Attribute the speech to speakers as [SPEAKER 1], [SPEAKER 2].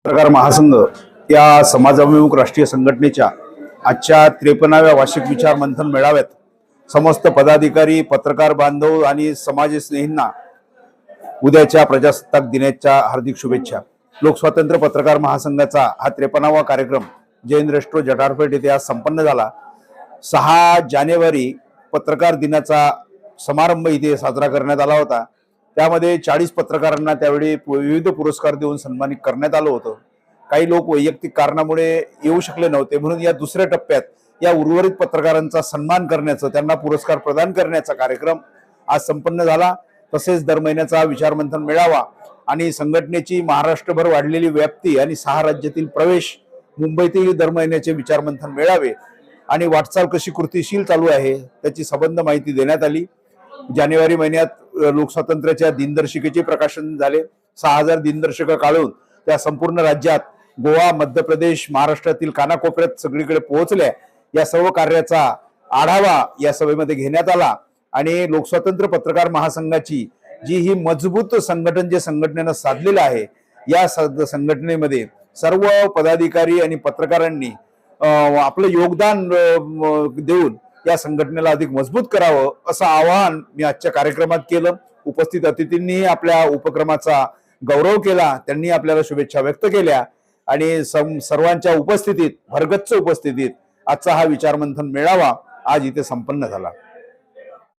[SPEAKER 1] पत्रकार महासंघ या समाजाभिमुख राष्ट्रीय संघटनेच्या आजच्या 53व्या वार्षिक विचार मंथन मेळाव्यात समस्त पदाधिकारी, पत्रकार बांधव आणि समाजस्नेहींना उद्याच्या प्रजासत्ताक दिनाच्या हार्दिक शुभेच्छा। लोकस्वातंत्र्य पत्रकार महासंघाचा हा 53वा कार्यक्रम जैन रेस्टो जटारपेठ येथे आज संपन्न झाला। 6 जानेवारी पत्रकार दिनाचा समारंभ इथे साजरा करण्यात आला होता। त्यामध्ये 40 पत्रकारांना त्यावेळी विविध पुरस्कार देऊन सन्मानित करण्यात आलं होतं। काही लोक वैयक्तिक कारणामुळे येऊ शकले नव्हते, म्हणून या दुसऱ्या टप्प्यात या उर्वरित पत्रकारांचा सन्मान करण्याचं, त्यांना पुरस्कार प्रदान करण्याचा कार्यक्रम आज संपन्न झाला। तसेच दर महिन्याचा विचार मंथन मेळावा आणि संघटनेची महाराष्ट्रभर वाढलेली व्याप्ती आणि 6 राज्यातील प्रवेश, मुंबईतील दर महिन्याचे विचार मंथन मेळावे आणि वाटचाल कशी कृतीशील चालू आहे त्याची सबंध माहिती देण्यात आली। जानेवारी महिन्यात लोकस्वातंत्र्याच्या दिनदर्शिकेचे प्रकाशन झाले। 6000 दिनदर्शिका काढून त्या संपूर्ण राज्यात गोवा, मध्य प्रदेश, महाराष्ट्रातील कानाकोपऱ्यात सगळीकडे पोहोचल्या। या सर्व कार्याचा आढावा या सभेमध्ये घेण्यात आला आणि लोकस्वातंत्र्य पत्रकार महासंघाची जी ही मजबूत संघटन जे संघटनेनं साधलेलं आहे, या संघटनेमध्ये सर्व पदाधिकारी आणि पत्रकारांनी आपलं योगदान देऊन या संघटनेला अधिक मजबूत करावं असं आवाहन मी आजच्या कार्यक्रमात केलं। उपस्थित अतिथींनी आपल्या उपक्रमाचा गौरव केला, त्यांनी आपल्याला शुभेच्छा व्यक्त केल्या आणि सर्वांच्या उपस्थितीत, भरगच्च उपस्थितीत आजचा हा विचार मंथन मेळावा आज इथे संपन्न झाला।